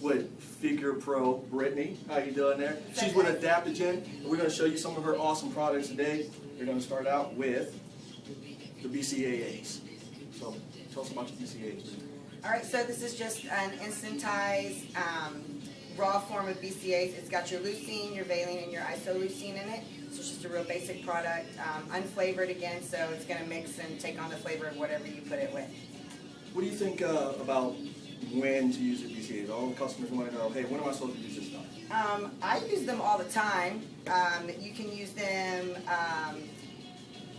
with Figure Pro Brittany. How you doing there? She's with Adaptogen, and we're going to show you some of her awesome products today. We're going to start out with the BCAAs. So tell us about your BCAAs. All right, so this is just an instantized raw form of BCAAs. It's got your leucine, your valine, and your isoleucine in it. So it's just a real basic product, unflavored again, so it's going to mix and take on the flavor of whatever you put it with. What do you think about when to use the BCAAs? All the customers want to know, hey, when am I supposed to use this stuff? I use them all the time. You can use them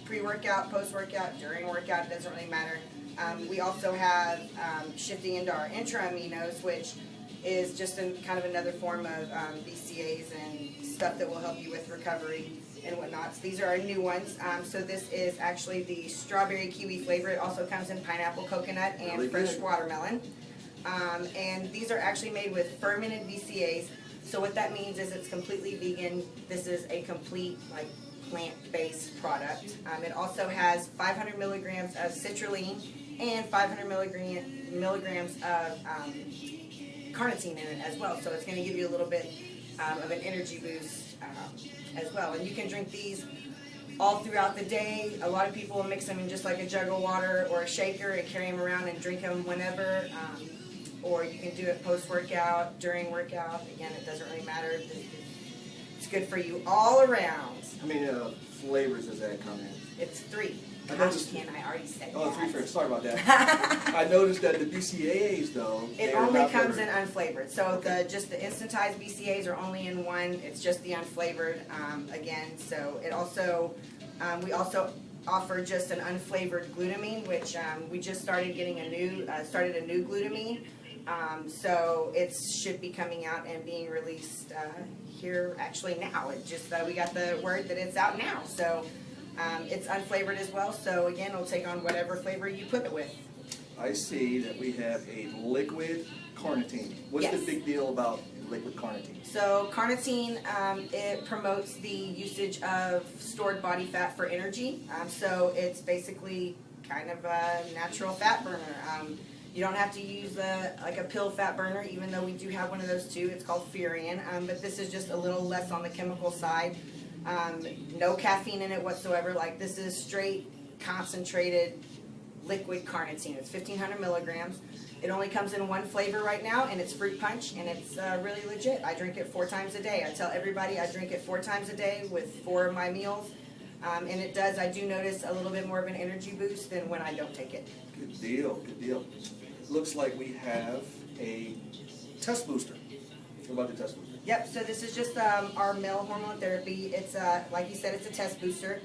pre-workout, post-workout, during workout, it doesn't really matter. We also have shifting into our intra-aminos, which is just kind of another form of BCAAs and stuff that will help you with recovery and whatnot. So these are our new ones. So this is actually the strawberry kiwi flavor. It also comes in pineapple, coconut, and really fresh good. watermelon. And these are actually made with fermented BCAAs. So what that means is it's completely vegan. This is a complete plant-based product. It also has 500 milligrams of citrulline and 500 milligrams of carnitine in it as well. So it's going to give you a little bit of an energy boost as well. And you can drink these all throughout the day. A lot of people mix them in just like a jug of water or a shaker and carry them around and drink them whenever. Or you can do it post-workout, during workout. Again, it doesn't really matter. It's good for you all around. How many flavors does that come in? It's 3. I already said Oh, that. 3 flavors. Sorry about that. I noticed that the BCAAs, though, It only comes in unflavored. So just the instantized BCAAs are only in one. It's just the unflavored again. So it also we also offer just an unflavored glutamine, which we just started getting a new glutamine. So it should be coming out and being released here actually now. It just we got the word that it's out now. So it's unflavored as well. So again, it'll take on whatever flavor you put it with. I see that we have a liquid carnitine. What's the big deal about liquid carnitine? So carnitine, it promotes the usage of stored body fat for energy. So it's basically kind of a natural fat burner. You don't have to use like a pill fat burner, even though we do have one of those too. It's called Furion, but this is just a little less on the chemical side. No caffeine in it whatsoever. Like this is straight concentrated liquid carnitine. It's 1,500 milligrams. It only comes in one flavor right now, and it's fruit punch, and it's really legit. I drink it 4 times a day. I tell everybody I drink it 4 times a day with 4 of my meals, and it does. I do notice a little bit more of an energy boost than when I don't take it. Good deal, good deal. Looks like we have a test booster. What about the test booster? Yep, so this is just our male hormone therapy. It's, like you said, it's a test booster.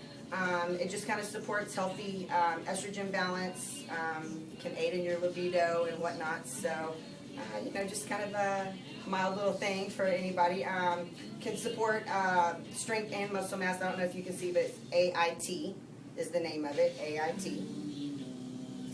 It just kind of supports healthy estrogen balance, can aid in your libido and whatnot. So, you know, just kind of a mild little thing for anybody. Can support strength and muscle mass. I don't know if you can see, but it's AIT is the name of it, AIT.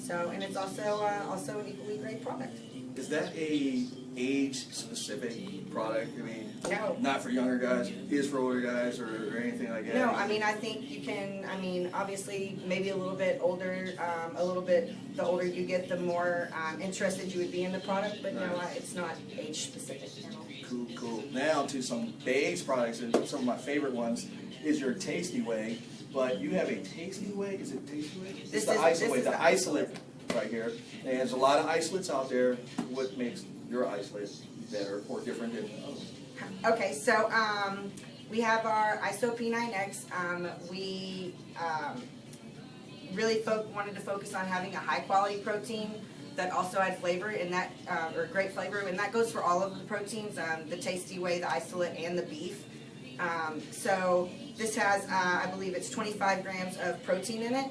So, and it's also an equally great product. Is that a age-specific product? I mean, No. Not for younger guys. Is for older guys or anything like that? No, I mean, I think you can, I mean, obviously, maybe a little bit older, the older you get, the more interested you would be in the product, but no, it's not age-specific. Cool, cool. Now to some base products, and some of my favorite ones is your Tasty Whey. But you have a Tasty Whey? Is it Tasty Whey? It's the isolate, the isolate right here. And there's a lot of isolates out there. What makes your isolate better or different than others? Okay, so we have our ISO P9X. We really wanted to focus on having a high quality protein that also had flavor in that, or great flavor, and that goes for all of the proteins, the Tasty Whey, the isolate, and the beef. So this has, I believe it's 25 grams of protein in it.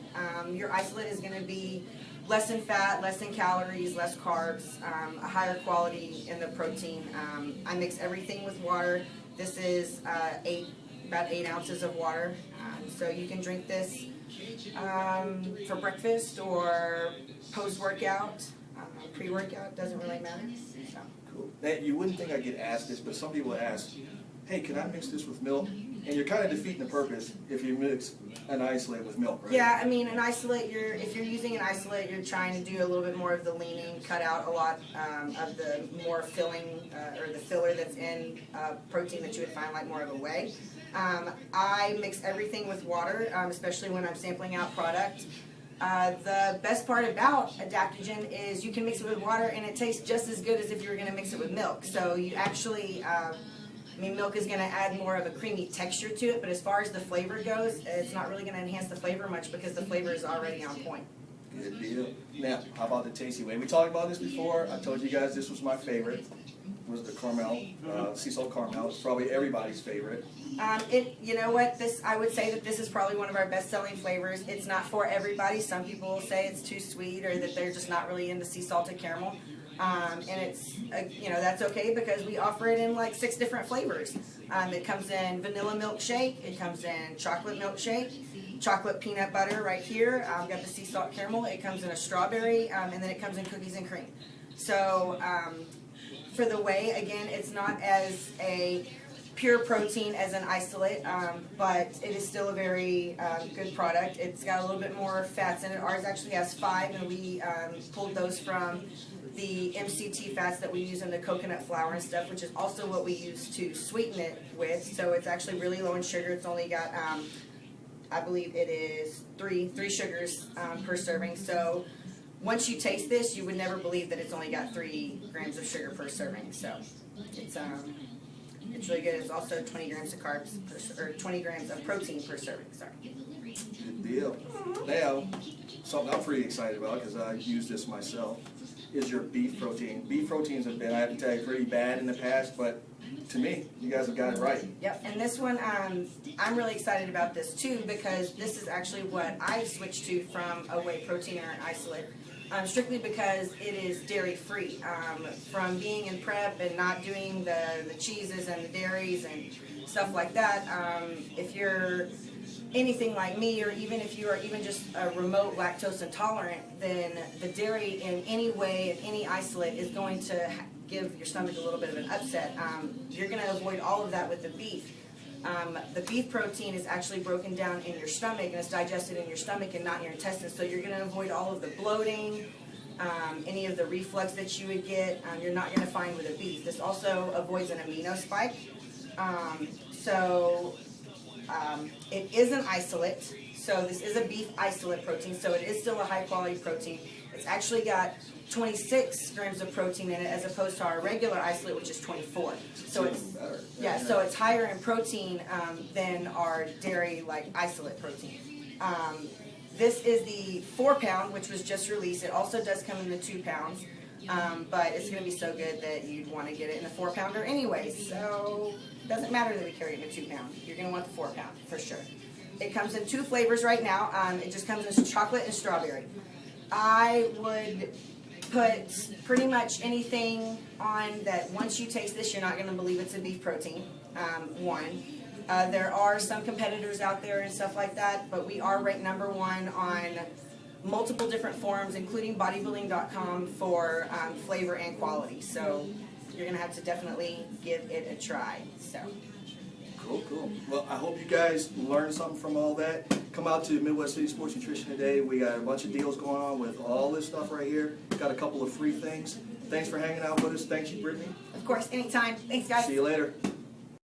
Your isolate is going to be less in fat, less in calories, less carbs, a higher quality in the protein. I mix everything with water. This is about 8 ounces of water. So you can drink this for breakfast or post-workout, pre-workout, doesn't really matter. So. Cool. Now, you wouldn't think I get asked this, but some people ask, hey, can I mix this with milk? And you're kind of defeating the purpose if you mix an isolate with milk, right? Yeah, I mean, an isolate, if you're using an isolate, you're trying to do a little bit more of the leaning, cut out a lot of the more filling, or the filler that's in protein that you would find like more of a whey. I mix everything with water, especially when I'm sampling out product. The best part about adaptogen is you can mix it with water and it tastes just as good as if you were going to mix it with milk. So you actually, I mean, milk is going to add more of a creamy texture to it, but as far as the flavor goes, it's not really going to enhance the flavor much because the flavor is already on point. Good deal. Now, how about the tasty whey? We talked about this before. I told you guys this was my favorite. It was the caramel, sea salt caramel. It's probably everybody's favorite. You know what? I would say that this is probably one of our best-selling flavors. It's not for everybody. Some people will say it's too sweet or that they're just not really into sea salted caramel. And it's, you know, that's okay because we offer it in like 6 different flavors. It comes in vanilla milkshake, it comes in chocolate milkshake, chocolate peanut butter right here. I've got the sea salt caramel. It comes in a strawberry, and then it comes in cookies and cream. So for the whey, again, it's not as a pure protein as an isolate, but it is still a very good product. It's got a little bit more fats in it. Ours actually has 5, and we pulled those from the MCT fats that we use in the coconut flour and stuff, which is also what we use to sweeten it with. So it's actually really low in sugar. It's only got, I believe it is 3 sugars per serving. So once you taste this, you would never believe that it's only got 3 grams of sugar per serving. So it's really good. It's also 20 grams of carbs, or 20 grams of protein per serving. Sorry. Good deal. Now, something I'm pretty excited about because I use this myself is your beef protein. Beef proteins have been, I have to tell you, pretty bad in the past, but to me, you guys have got it right. Yep, and this one, I'm really excited about this too because this is actually what I switched to from a whey protein or an isolate. Strictly because it is dairy-free. From being in prep and not doing the cheeses and the dairies and stuff like that, if you're anything like me, or even if you are even just a remote lactose intolerant, then the dairy in any way, in any isolate, is going to give your stomach a little bit of an upset. You're going to avoid all of that with the beef. The beef protein is actually broken down in your stomach and it's digested in your stomach and not in your intestines, so you're going to avoid all of the bloating, any of the reflux that you would get, you're not going to find with a beef. This also avoids an amino spike. It is an isolate, so this is a beef isolate protein, so it is still a high quality protein. It's actually got 26 grams of protein in it as opposed to our regular isolate, which is 24. So it's better. yeah, so it's higher in protein than our dairy like isolate protein. This is the 4-pound, which was just released. It also does come in the 2 pounds, but it's going to be so good that you'd want to get it in a 4-pounder anyway. So it doesn't matter that we carry it in a 2-pound. You're going to want the 4-pound for sure. It comes in 2 flavors right now. It just comes in chocolate and strawberry. I would put pretty much anything on that once you taste this, you're not going to believe it's a beef protein, one. There are some competitors out there and stuff like that, but we are ranked #1 on multiple different forums, including bodybuilding.com for flavor and quality. So you're going to have to definitely give it a try. So. Cool, cool. Well, I hope you guys learned something from all that. Come out to Midwest City Sports Nutrition today. We got a bunch of deals going on with all this stuff right here. Got a couple of free things. Thanks for hanging out with us. Thanks, Brittany. Of course, anytime. Thanks, guys. See you later.